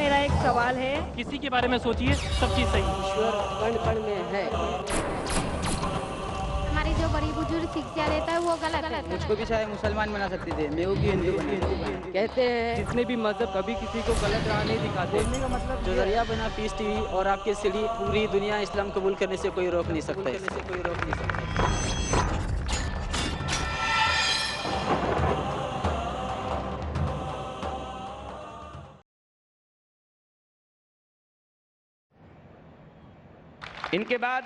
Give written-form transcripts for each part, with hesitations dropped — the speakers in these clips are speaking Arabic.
میرا ایک سوال ہے، کسی کے بارے میں سوچیے، سب چیز صحیح. ایشور کण کण میں ہے. ہماری جو بڑی بزرگ شکشا دیتا ہے وہ غلط ہے. مجھ کو بھی شاید مسلمان بنا سکتے تھے، میں وہ بھی ہندو بنا. کہتے ہیں جتنے بھی مذہب کبھی کسی کو غلط راہ نہیں دکھاتے. بولنے کا مطلب جو ذریعہ بنا پیس ٹی وی اور آپ کے سیڑھی، پوری دنیا اسلام قبول کرنے سے کوئی روک نہیں سکتا. ان کے بعد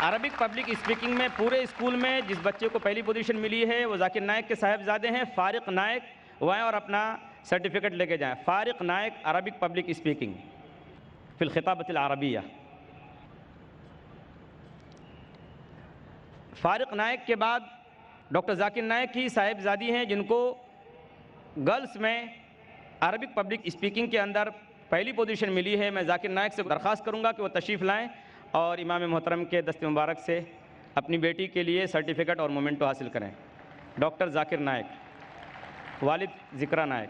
عربک پبلک اسپیکنگ میں پورے اسکول میں جس بچے کو پہلی پوزیشن ملی ہے وہ ذاکر نائک کے صاحبزادے ہیں فارق نائک. وہ آئیں اور اپنا سرٹیفکیٹ لے کے جائیں. فارق نائک، عربک پبلک اسپیکنگ فی الخطابۃ العربیہ. فارق نائک کے بعد ڈاکٹر ذاکر نائک کی صاحبزادی ہیں جن کو گرلز میں عربک پبلک اسپیکنگ کے اندر پہلی پوزیشن ملی ہے. میں ذاکر نائک سے درخواست کروں گا کہ وہ تشریف لائیں اور امام محترم کے دست مبارک سے اپنی بیٹی کے لیے سرٹیفکیٹ اور مومنٹو حاصل کریں. ڈاکٹر ذاکر نائک، والد ذکرا نائک.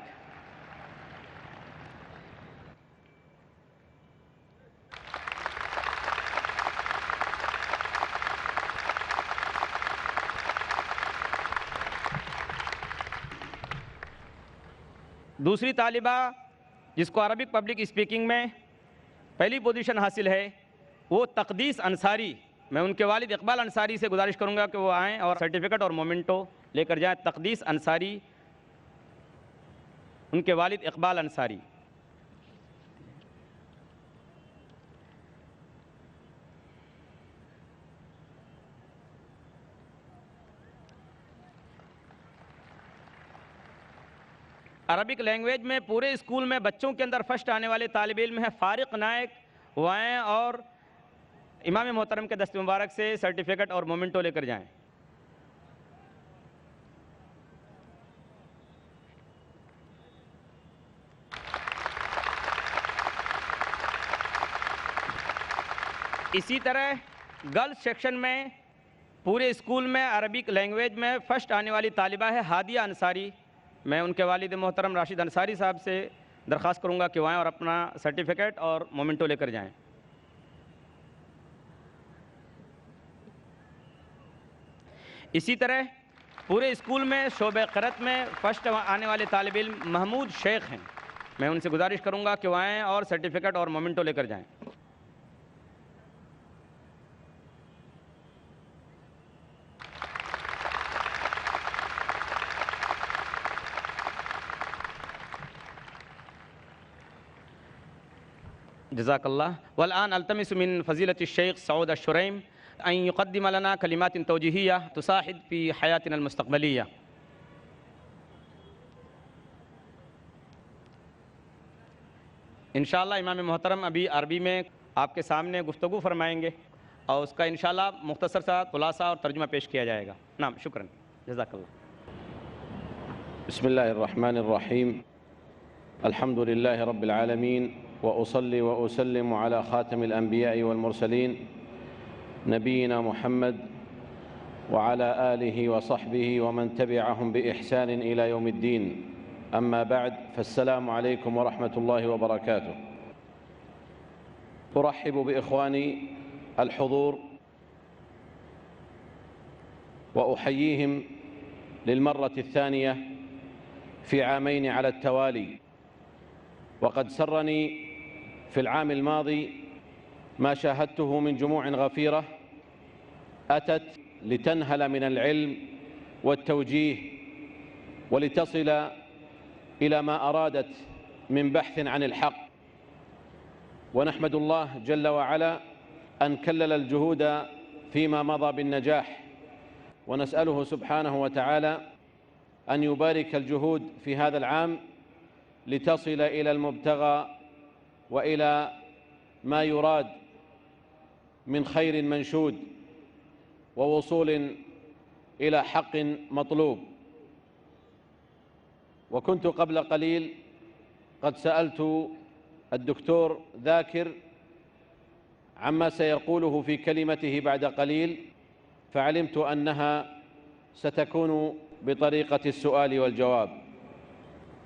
دوسری طالبہ جس کو عربک پبلک اسپیکنگ میں پہلی پوزیشن حاصل ہے وہ تقدیس انصاری. میں ان کے والد اقبال انصاری سے گزارش کروں گا کہ وہ آئیں اور سرٹیفکیٹ اور مومنٹو لے کر جائیں. تقدیس انصاری، ان کے والد اقبال انصاری. عربک لینگویج میں پورے اسکول میں بچوں کے اندر فرسٹ آنے والے طالب علم ہیں فارق نائک. وہ آئیں اور امام محترم کے دست مبارک سے سرٹیفکیٹ اور مومنٹو لے کر جائیں. اسی طرح گرلز سیکشن میں پورے اسکول میں عربک لینگویج میں فرسٹ آنے والی طالبہ ہے ہادیہ انصاری. میں ان کے والد محترم راشد انصاری صاحب سے درخواست کروں گا کہ وہ آئیں اور اپنا سرٹیفکیٹ اور مومنٹو لے کر جائیں. اسی طرح پورے اسکول میں شعبہ قرأت میں فرسٹ آنے والے طالب علم محمود شیخ ہیں. میں ان سے گزارش کروں گا کہ وہ آئیں اور سرٹیفکیٹ اور مومنٹو لے کر جائیں. جزاک اللہ. والآن التمس من فضیلة الشیخ سعود الشریم ان يقدم لنا کلمات توجیہیہ تساعد فی حیاتنا المستقبلیہ. انشاءاللہ امام محترم ابھی عربی میں آپ کے سامنے گفتگو فرمائیں گے اور اس کا انشاءاللہ مختصر سا خلاصہ اور ترجمہ پیش کیا جائے گا. نعم، شکراً، جزاک اللہ. بسم الله الرحمن الرحيم. الحمد لله رب العالمين، وأصلي وأسلم على خاتم الأنبياء والمرسلين نبينا محمد وعلى آله وصحبه ومن تبعهم بإحسان إلى يوم الدين. أما بعد، فالسلام عليكم ورحمة الله وبركاته. أرحب بإخواني الحضور وأحييهم للمرة الثانية في عامين على التوالي. وقد سرني في العام الماضي ما شاهدته من جموع غفيرة أتت لتنهل من العلم والتوجيه ولتصل إلى ما أرادت من بحث عن الحق. ونحمد الله جل وعلا أن كلل الجهود فيما مضى بالنجاح، ونسأله سبحانه وتعالى أن يبارك الجهود في هذا العام لتصل إلى المبتغى وإلى ما يراد من خير منشود ووصول إلى حق مطلوب. وكنت قبل قليل قد سألت الدكتور ذاكر عما سيقوله في كلمته بعد قليل، فعلمت أنها ستكون بطريقة السؤال والجواب.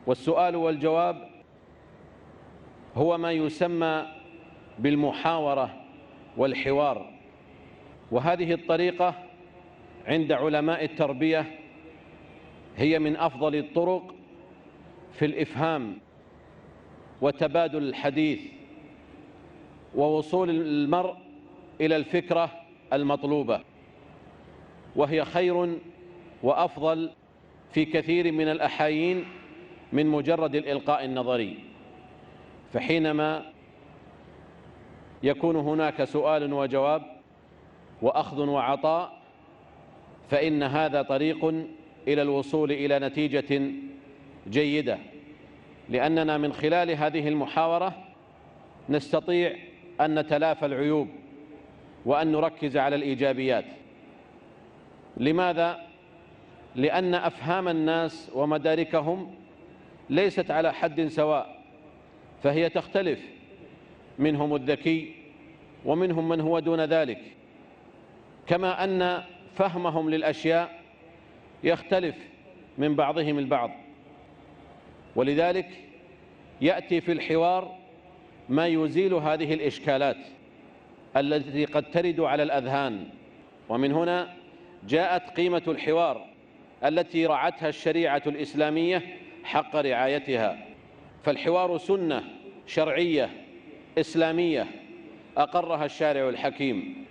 والسؤال والجواب هو ما يسمى بالمحاورة والحوار، وهذه الطريقة عند علماء التربية هي من أفضل الطرق في الإفهام وتبادل الحديث ووصول المرء إلى الفكرة المطلوبة، وهي خير وأفضل في كثير من الأحايين من مجرد الإلقاء النظري. فحينما يكون هناك سؤال وجواب وأخذ وعطاء فإن هذا طريق إلى الوصول إلى نتيجة جيدة، لأننا من خلال هذه المحاورة نستطيع أن نتلافى العيوب وأن نركز على الإيجابيات. لماذا؟ لأن أفهام الناس ومداركهم ليست على حد سواء، فهي تختلف، منهم الذكي ومنهم من هو دون ذلك، كما أن فهمهم للأشياء يختلف من بعضهم البعض. ولذلك يأتي في الحوار ما يزيل هذه الإشكالات التي قد ترد على الأذهان. ومن هنا جاءت قيمة الحوار التي رعتها الشريعة الإسلامية حق رعايتها. فالحوار سنة شرعية إسلامية أقرها الشارع الحكيم،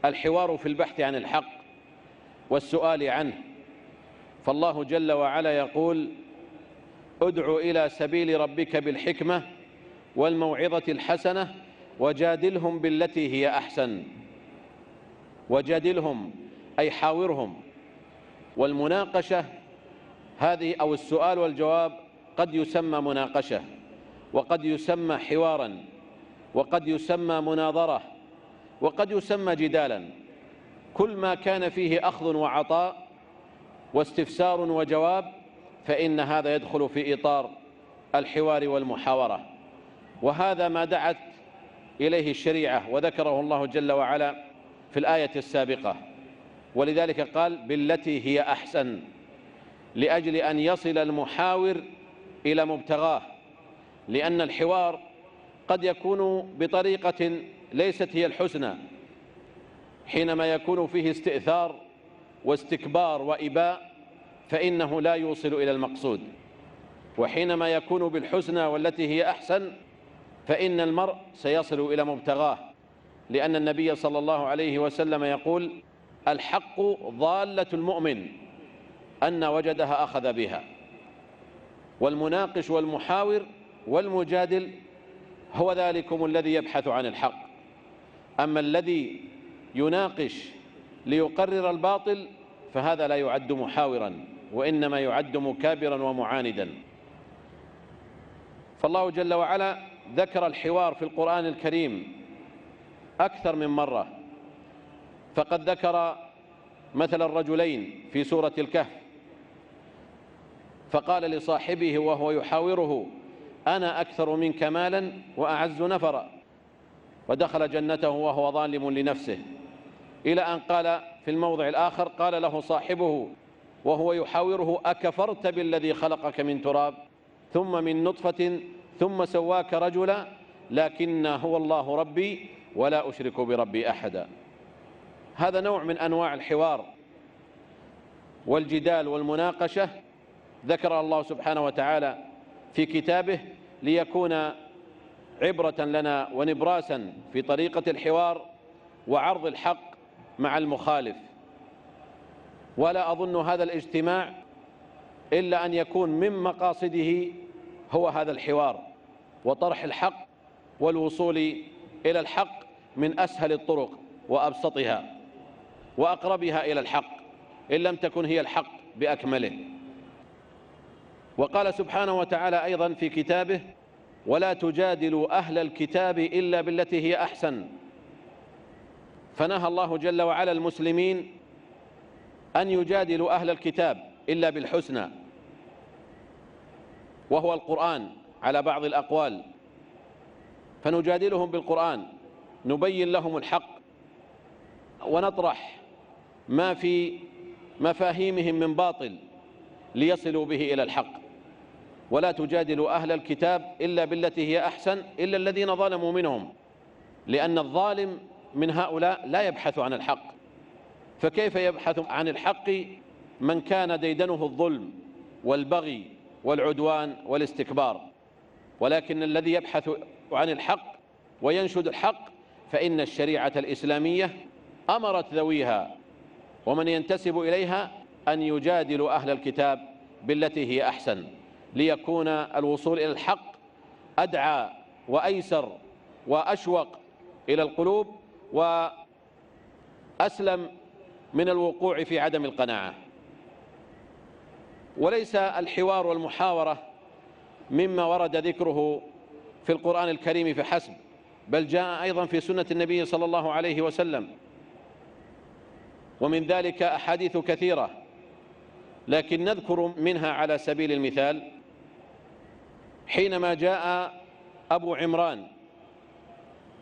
الحوار في البحث عن الحق والسؤال عنه. فالله جل وعلا يقول: ادع إلى سبيل ربك بالحكمة والموعظة الحسنة وجادلهم بالتي هي أحسن. وجادلهم أي حاورهم. والمناقشة هذه أو السؤال والجواب قد يسمى مناقشة، وقد يسمى حوارا، وقد يسمى مناظرة، وقد يسمى جدالا. كل ما كان فيه أخذ وعطاء واستفسار وجواب فإن هذا يدخل في إطار الحوار والمحاورة، وهذا ما دعت إليه الشريعة وذكره الله جل وعلا في الآية السابقة. ولذلك قال: بالتي هي أحسن، لأجل أن يصل المحاور إلى مبتغاه، لأن الحوار قد يكون بطريقة ليست هي الحسنى، حينما يكون فيه استئثار واستكبار وإباء فإنه لا يوصل إلى المقصود، وحينما يكون بالحسنى والتي هي أحسن فإن المرء سيصل إلى مبتغاه، لأن النبي صلى الله عليه وسلم يقول: الحق ضالة المؤمن أن وجدها أخذ بها. والمناقش والمحاور والمجادل هو ذلكم الذي يبحث عن الحق. أما الذي يناقش ليقرر الباطل فهذا لا يعد محاورا، وإنما يعد مكابرا ومعاندا. فالله جل وعلا ذكر الحوار في القرآن الكريم أكثر من مرة، فقد ذكر مثل الرجلين في سورة الكهف، فقال لصاحبه وهو يحاوره: أنا أكثر منك مالا وأعز نفرا، ودخل جنته وهو ظالم لنفسه، إلى أن قال في الموضع الآخر: قال له صاحبه وهو يحاوره: أكفرت بالذي خلقك من تراب ثم من نطفة ثم سواك رجلا لكن هو الله ربي ولا أشرك بربي أحدا. هذا نوع من أنواع الحوار والجدال والمناقشة ذكر الله سبحانه وتعالى في كتابه ليكون عبرة لنا ونبراسا في طريقة الحوار وعرض الحق مع المخالف. ولا أظن هذا الاجتماع إلا أن يكون من مقاصده هو هذا الحوار وطرح الحق والوصول إلى الحق من أسهل الطرق وأبسطها وأقربها إلى الحق، إن لم تكن هي الحق بأكمله. وقال سبحانه وتعالى أيضا في كتابه: ولا تجادلوا أهل الكتاب إلا بالتي هي أحسن. فنهى الله جل وعلا المسلمين أن يجادلوا أهل الكتاب إلا بالحسنى، وهو القرآن على بعض الأقوال، فنجادلهم بالقرآن، نبين لهم الحق ونطرح ما في مفاهيمهم من باطل ليصلوا به إلى الحق. ولا تجادلوا أهل الكتاب إلا بالتي هي أحسن إلا الذين ظلموا منهم، لأن الظالم من هؤلاء لا يبحث عن الحق، فكيف يبحث عن الحق من كان ديدنه الظلم والبغي والعدوان والاستكبار؟ ولكن الذي يبحث عن الحق وينشد الحق فإن الشريعة الإسلامية أمرت ذويها ومن ينتسب إليها أن يجادلوا أهل الكتاب بالتي هي أحسن، ليكون الوصول إلى الحق أدعى وأيسر وأشوق إلى القلوب وأسلم من الوقوع في عدم القناعة. وليس الحوار والمحاورة مما ورد ذكره في القرآن الكريم فحسب، بل جاء أيضا في سنة النبي صلى الله عليه وسلم، ومن ذلك أحاديث كثيرة، لكن نذكر منها على سبيل المثال حينما جاء أبو عمران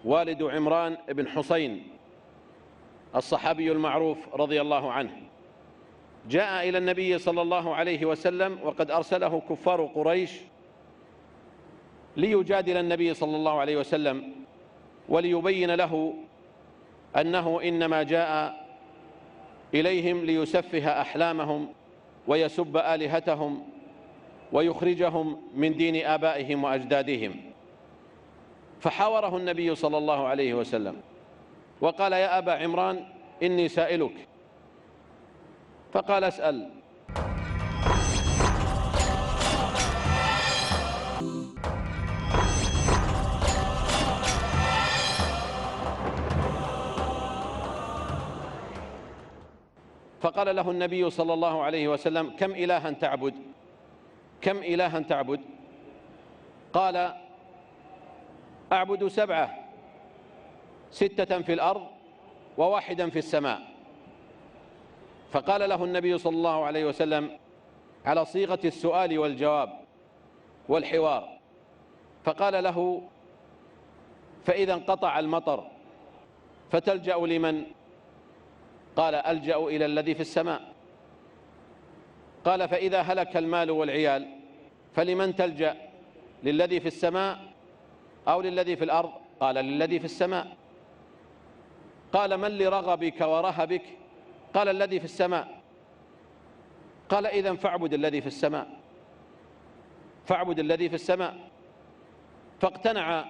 والد عمران بن حسين الصحابي المعروف رضي الله عنه، جاء إلى النبي صلى الله عليه وسلم وقد أرسله كفار قريش ليجادل النبي صلى الله عليه وسلم وليبين له أنه إنما جاء إليهم ليسفه أحلامهم ويسب آلهتهم ويخرجهم من دين آبائهم وأجدادهم. فحاوره النبي صلى الله عليه وسلم وقال: يا أبا عمران إني سائلك. فقال: اسأل. فقال له النبي صلى الله عليه وسلم: كم إلها تعبد؟ كم إلها تعبد؟ قال: أعبد 7، 6 في الأرض و1 في السماء. فقال له النبي صلى الله عليه وسلم على صيغة السؤال والجواب والحوار، فقال له: فإذا انقطع المطر فتلجأ لمن؟ قال: ألجأ إلى الذي في السماء. قال: فإذا هلك المال والعيال فلمن تلجأ؟ للذي في السماء أو للذي في الأرض؟ قال: للذي في السماء. قال: من لرغبك ورهبك؟ قال: الذي في السماء. قال: إذن فاعبد الذي في السماء، فاعبد الذي في السماء. فاقتنع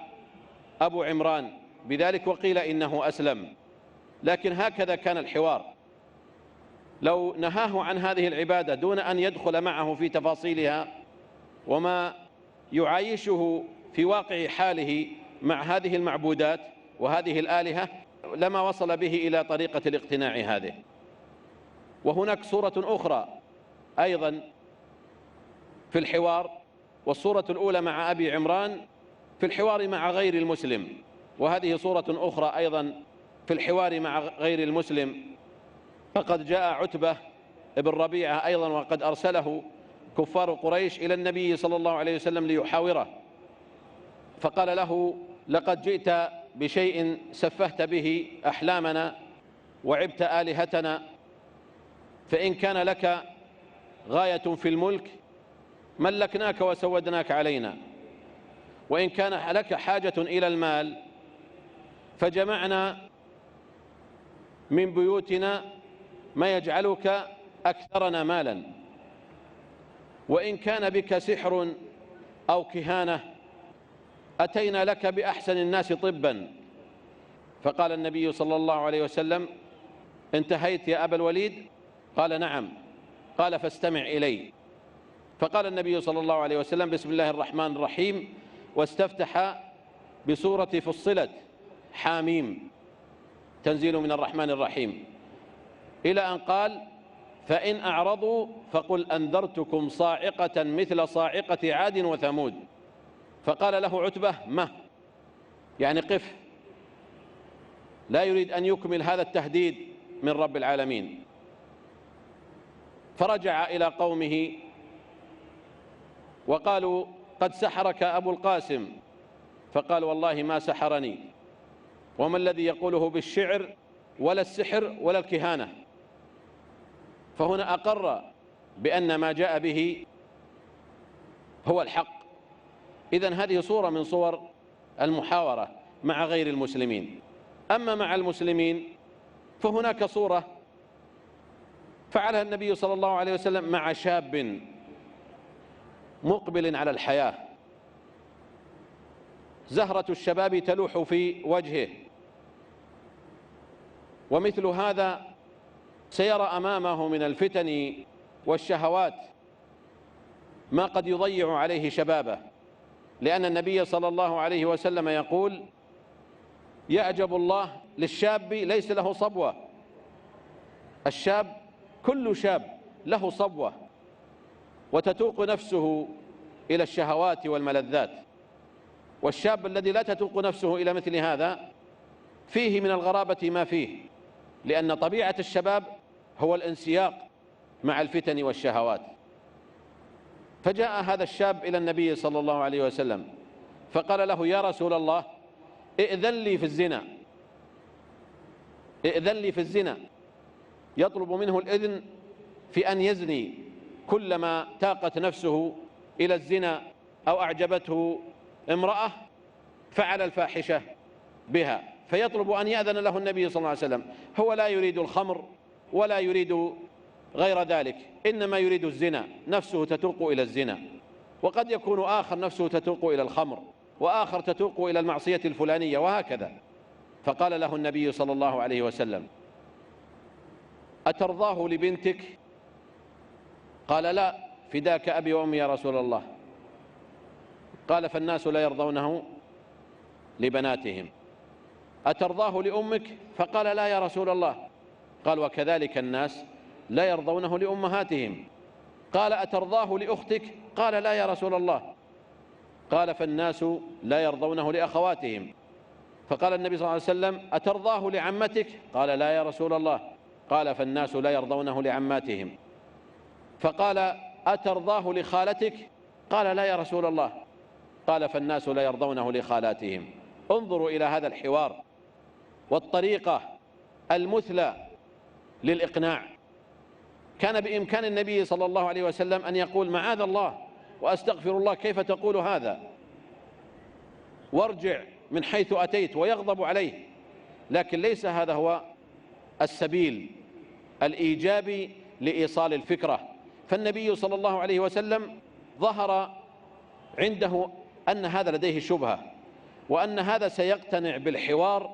أبو عمران بذلك وقيل إنه أسلم. لكن هكذا كان الحوار، لو نهاه عن هذه العبادة دون أن يدخل معه في تفاصيلها وما يعايشه في واقع حاله مع هذه المعبودات وهذه الآلهة لما وصل به إلى طريقة الاقتناع هذه. وهناك صورة أخرى أيضا في الحوار، والصورة الأولى مع أبي عمران في الحوار مع غير المسلم، وهذه صورة أخرى أيضا في الحوار مع غير المسلم. فقد جاء عتبة بن ربيعة أيضا وقد أرسله كفار قريش إلى النبي صلى الله عليه وسلم ليحاوره، فقال له: لقد جئت بشيء سفهت به أحلامنا وعبت آلهتنا، فإن كان لك غاية في الملك ملكناك وسودناك علينا، وإن كان لك حاجة إلى المال فجمعنا من بيوتنا ما يجعلك أكثرنا مالا، وإن كان بك سحر أو كهانة أتينا لك بأحسن الناس طبا. فقال النبي صلى الله عليه وسلم: انتهيت يا أبا الوليد؟ قال: نعم. قال: فاستمع إلي. فقال النبي صلى الله عليه وسلم: بسم الله الرحمن الرحيم، واستفتح بسورة فصلت حاميم تنزيل من الرحمن الرحيم، إلى أن قال: فإن أعرضوا فقل أنذرتكم صاعقة مثل صاعقة عاد وثمود. فقال له عتبة: ما يعني قف، لا يريد أن يكمل هذا التهديد من رب العالمين. فرجع إلى قومه وقالوا: قد سحرك أبو القاسم. فقال: والله ما سحرني، وما الذي يقوله بالشعر ولا السحر ولا الكهانة. فهنا أقر بأن ما جاء به هو الحق. إذن هذه صورة من صور المحاورة مع غير المسلمين. أما مع المسلمين فهناك صورة فعلها النبي صلى الله عليه وسلم مع شاب مقبل على الحياة، زهرة الشباب تلوح في وجهه، ومثل هذا سيرى أمامه من الفتن والشهوات ما قد يضيع عليه شبابه، لأن النبي صلى الله عليه وسلم يقول: يعجب الله للشاب ليس له صبوة. الشاب كل شاب له صبوة وتتوق نفسه إلى الشهوات والملذات، والشاب الذي لا تتوق نفسه إلى مثل هذا فيه من الغرابة ما فيه، لأن طبيعة الشباب هو الانسياق مع الفتن والشهوات. فجاء هذا الشاب إلى النبي صلى الله عليه وسلم فقال له: يا رسول الله، ائذن لي في الزنا، ائذن لي في الزنا. يطلب منه الإذن في أن يزني كلما تاقت نفسه إلى الزنا أو أعجبته امرأة فعل الفاحشة بها، فيطلب أن يأذن له النبي صلى الله عليه وسلم. هو لا يريد الخمر ولا يريد غير ذلك، إنما يريد الزنا، نفسه تتوق إلى الزنا. وقد يكون آخر نفسه تتوق إلى الخمر، وآخر تتوق إلى المعصية الفلانية، وهكذا. فقال له النبي صلى الله عليه وسلم: أترضاه لبنتك؟ قال: لا، فداك أبي وأمي يا رسول الله. قال: فالناس لا يرضونه لبناتهم. أترضاه لأمك؟ فقال: لا يا رسول الله. قال: وكذلك الناس لا يرضونه لأمهاتهم. قال: أترضاه لأختك؟ قال: لا يا رسول الله. قال: فالناس لا يرضونه لأخواتهم. فقال النبي صلى الله عليه وسلم: أترضاه لعمتك؟ قال: لا يا رسول الله. قال: فالناس لا يرضونه لعماتهم. فقال: أترضاه لخالتك؟ قال: لا يا رسول الله. قال: فالناس لا يرضونه لخالاتهم. انظروا إلى هذا الحوار والطريقة المثلى للإقناع. كان بإمكان النبي صلى الله عليه وسلم أن يقول: معاذ الله وأستغفر الله، كيف تقول هذا؟ وارجع من حيث أتيت، ويغضب عليه. لكن ليس هذا هو السبيل الإيجابي لإيصال الفكرة. فالنبي صلى الله عليه وسلم ظهر عنده أن هذا لديه شبهة، وأن هذا سيقتنع بالحوار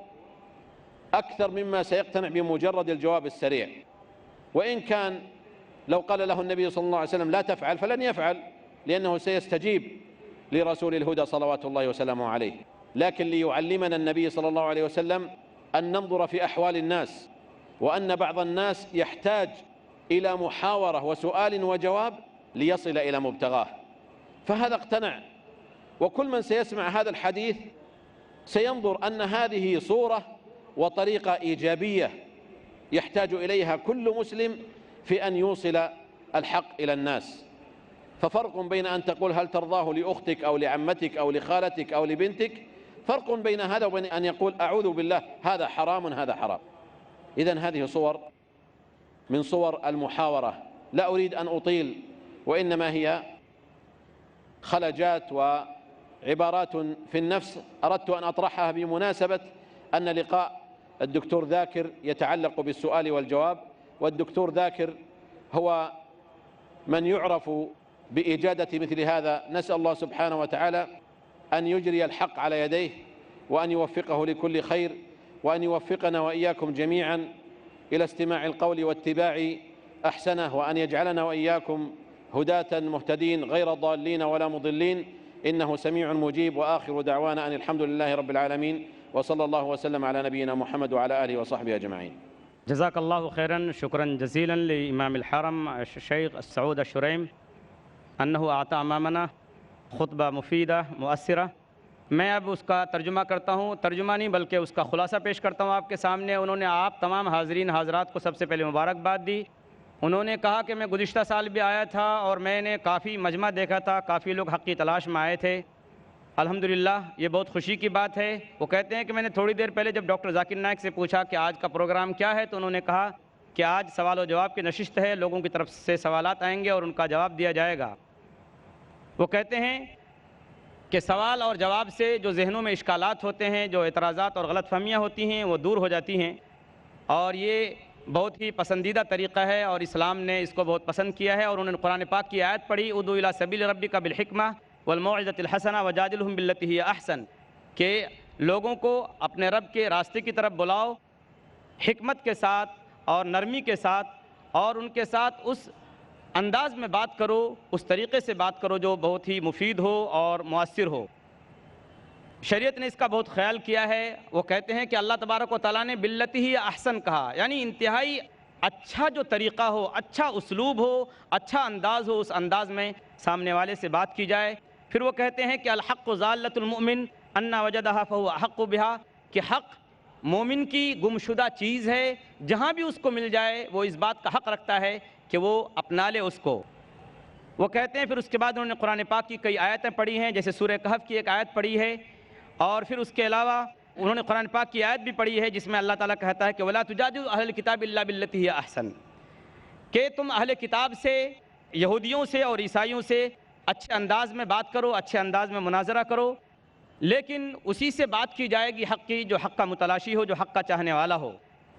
أكثر مما سيقتنع بمجرد الجواب السريع. وإن كان لو قال له النبي صلى الله عليه وسلم لا تفعل فلن يفعل، لأنه سيستجيب لرسول الهدى صلوات الله وسلامه عليه. لكن ليعلمنا النبي صلى الله عليه وسلم أن ننظر في أحوال الناس، وأن بعض الناس يحتاج إلى محاورة وسؤال وجواب ليصل إلى مبتغاه. فهذا اقتنع، وكل من سيسمع هذا الحديث سينظر أن هذه صورة وطريقة إيجابية يحتاج إليها كل مسلم في أن يوصل الحق إلى الناس. ففرق بين أن تقول هل ترضاه لأختك أو لعمتك أو لخالتك أو لبنتك، فرق بين هذا وبين أن يقول أعوذ بالله هذا حرام هذا حرام. إذن هذه صور من صور المحاورة. لا أريد أن أطيل، وإنما هي خلجات وعبارات في النفس أردت أن أطرحها بمناسبة أن لقاء الدكتور ذاكر يتعلق بالسؤال والجواب، والدكتور ذاكر هو من يعرف بإجادة مثل هذا. نسأل الله سبحانه وتعالى أن يجري الحق على يديه، وأن يوفقه لكل خير، وأن يوفقنا وإياكم جميعا إلى استماع القول واتباع أحسنه، وأن يجعلنا وإياكم هداة مهتدين غير ضالين ولا مضلين، إنه سميع مجيب. وآخر دعوانا أن الحمد لله رب العالمين، وصلى الله وسلم على نبينا محمد وعلى آله وصحبه أجمعين. جزاك الله خيرا، شكرا جزيلا لإمام الحرم الشيخ السعود الشريم أنه أعطى أمامنا खुतबा मुफीदा मुअस्सिरा। मैं अब उसका तर्जुमा करता हूँ, तर्जुमा नहीं बल्कि उसका खुलासा पेश करता हूँ आपके सामने। उन्होंने आप तमाम हाज़रीन हाज़रात को सबसे पहले मुबारकबाद दी। उन्होंने कहा कि मैं गुज़िश्ता साल भी आया था और मैंने काफ़ी मजमा देखा था, काफ़ी लोग हक़ की तलाश में आए थे। अल्हम्दुलिल्लाह ये बहुत खुशी की बात है। वो कहते हैं कि मैंने थोड़ी देर पहले जब डॉक्टर जाकिर नाइक से पूछा कि आज का प्रोग्राम क्या है, तो उन्होंने कहा कि आज सवाल और जवाब की नशिस्त है, लोगों की तरफ से सवालात आएंगे और उनका जवाब दिया जाएगा। وہ کہتے ہیں کہ سوال اور جواب سے جو ذہنوں میں اشکالات ہوتے ہیں، جو اعتراضات اور غلط فہمیاں ہوتی ہیں، وہ دور ہو جاتی ہیں، اور یہ بہت ہی پسندیدہ طریقہ ہے اور اسلام نے اس کو بہت پسند کیا ہے۔ اور انہوں نے قرآن پاک کی آیت پڑھی، ادعو الی سبیل ربک بالحکمہ والموعظۃ الحسنہ وجادلہم باللتی ہی احسن، کہ لوگوں کو اپنے رب کے راستے کی طرف بلاؤ حکمت کے ساتھ اور نرمی کے ساتھ، اور ان کے ساتھ اس انداز میں بات کرو، اس طریقے سے بات کرو جو بہت ہی مفید ہو اور مؤثر ہو۔ شریعت نے اس کا بہت خیال کیا ہے۔ وہ کہتے ہیں کہ اللہ تبارک و تعالیٰ نے باللتی ہی احسن کہا، یعنی انتہائی اچھا جو طریقہ ہو، اچھا اسلوب ہو، اچھا انداز ہو، اس انداز میں سامنے والے سے بات کی جائے۔ پھر وہ کہتے ہیں کہ الحق ضالۃ المؤمن انا وجدہا فہو احق بہا، کہ حق مومن کی گمشدہ چیز ہے، جہاں بھی اس کو مل جائے وہ اس بات کا حق رکھتا ہے کہ وہ اپنا لے اس کو۔ وہ کہتے ہیں پھر اس کے بعد انہوں نے قرآن پاک کی کئی آیتیں پڑھی ہیں، جیسے سورہ کہف کی ایک آیت پڑھی ہے، اور پھر اس کے علاوہ انہوں نے قرآن پاک کی آیت بھی پڑھی ہے جس میں اللہ تعالیٰ کہتا ہے کہ وَلَا تُجَادِلُوا أَهْلَ الْكِتَابِ إِلَّا بِالَّتِي هِيَ أَحْسَنُ، کہ تم اہل کتاب سے، یہودیوں سے اور عیسائیوں سے اچھے انداز میں بات کرو، اچھے انداز میں مناظرہ کرو، لیکن اسی سے بات کی جائے گی حق کی جو حق کا متلاشی ہو، جو حق کا چاہنے والا ہو۔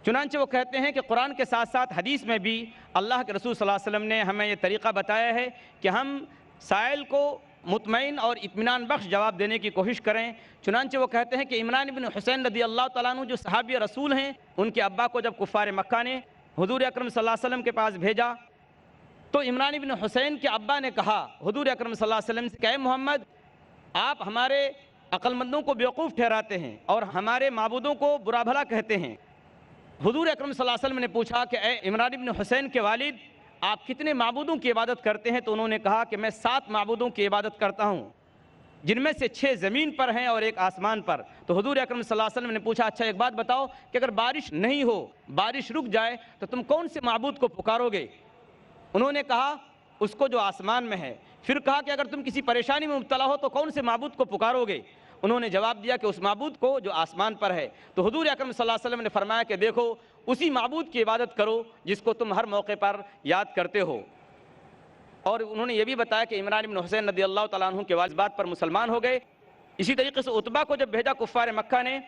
چنانچہ وہ کہتے ہیں کہ قرآن کے ساتھ ساتھ حدیث میں بھی اللہ کے رسول صلی اللہ علیہ وسلم نے ہمیں یہ طریقہ بتایا ہے کہ ہم سائل کو مطمئن اور اطمینان بخش جواب دینے کی کوشش کریں۔ چنانچہ وہ کہتے ہیں کہ عمران بن حسین رضی اللہ تعالیٰ عنہ جو صحابی رسول ہیں، ان کے ابا کو جب کفار مکہ نے حضور اکرم صلی اللہ علیہ وسلم کے پاس بھیجا تو عمران بن حسین کے ابا نے کہا حضور اکرم صلی اللہ علیہ وسلم سے کہ اے محمد، آپ ہمارے عقل مندوں کو بیوقوف ٹھہراتے ہیں اور ہمارے معبودوں کو برا بھلا کہتے ہیں۔ حضور اکرم صلی اللہ علیہ وسلم نے پوچھا کہ اے عمران بن حسین کے والد، آپ کتنے معبودوں کی عبادت کرتے ہیں؟ تو انہوں نے کہا کہ میں 7 معبودوں کی عبادت کرتا ہوں، جن میں سے 6 زمین پر ہیں اور 1 آسمان پر۔ تو حضور اکرم صلی اللہ علیہ وسلم نے پوچھا اچھا ایک بات بتاؤ کہ اگر بارش نہیں ہو، بارش رک جائے تو تم کون سے معبود کو پکارو گے؟ انہوں نے کہا اس کو جو آسمان میں ہے۔ پھر کہا کہ اگر تم کسی پریشانی میں مبتلا ہو تو کون سے معبود کو پکارو گے؟ انہوں نے جواب دیا کہ اس معبود کو جو آسمان پر ہے۔ تو حضور اکرم صلی اللہ علیہ وسلم نے فرمایا کہ دیکھو اسی معبود کی عبادت کرو جس کو تم ہر موقع پر یاد کرتے ہو۔ اور انہوں نے یہ بھی بتایا کہ عمران بن حسین رضی اللہ تعالیٰ عنہ کے والد بات پر مسلمان ہو گئے۔ اسی طریقے سے عتبہ کو جب بھیجا کفار مکہ نے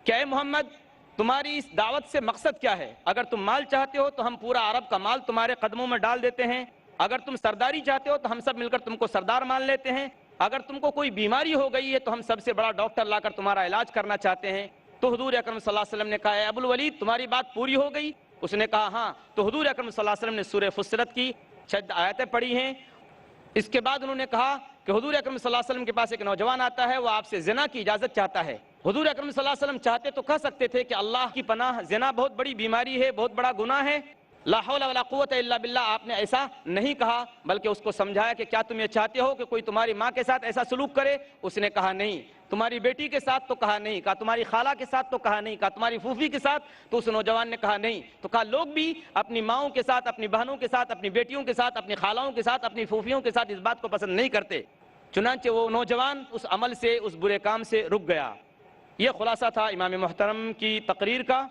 کہ اے محمد، تمہاری اس دعوت سے مقصد کیا ہے؟ اگر تم مال چاہتے ہو تو ہم پورا عرب کا مال تمہارے قدموں میں ڈال دیتے ہیں، اگر تم سرداری چاہتے ہو تو ہم سب مل کر تم کو سردار مان لیتے ہیں، اگر تم کو کوئی بیماری ہو گئی ہے تو ہم سب سے بڑا ڈاکٹر لا کر تمہارا علاج کرنا چاہتے ہیں۔ تو حضور اکرم صلی اللہ علیہ وسلم نے کہا اے ابو الولید، تمہاری بات پوری ہو گئی؟ اس نے کہا ہاں۔ تو حضور اکرم صلی اللہ علیہ وسلم نے سورہ فصلت کی 6 آیتیں پڑھی ہیں۔ اس کے بعد انہوں نے کہا کہ حضور اکرم صلی اللہ علیہ وسلم کے پاس ایک نوجوان آتا ہے، وہ آپ سے زنا کی اجازت چاہتا ہے۔ حضور اکرم صلی اللہ علیہ وسلم چاہتے تو کہہ سکتے تھے کہ اللہ کی پناہ، زنا بہت بڑی بیماری ہے، بہت بڑا گناہ ہے، لا حول ولا قوت الا باللہ۔ آپ نے ایسا نہیں کہا، بلکہ اس کو سمجھایا کہ کیا تم یہ چاہتے ہو کہ کوئی تمہاری ماں کے ساتھ ایسا سلوک کرے؟ اس نے کہا نہیں۔ تمہاری بیٹی کے ساتھ تو کہا نہیں، کہا تمہاری خالہ کے ساتھ تو کہا نہیں، کہا تمہاری پھوپھی کے ساتھ؟ تو اس نوجوان نے کہا نہیں۔ تو کہا لوگ بھی اپنی ماؤں کے ساتھ، اپنی بہنوں کے ساتھ، اپنی بیٹیوں کے ساتھ، اپنی خالوں کے ساتھ، اپنی پھوپھیوں کے ساتھ اس بات کو پسند نہیں کرتے۔ چنانچہ وہ نوجوان اس عمل سے، اس برے کام سے رک گیا۔ یہ خلاصہ تھا امام محترم کی تقریر کا۔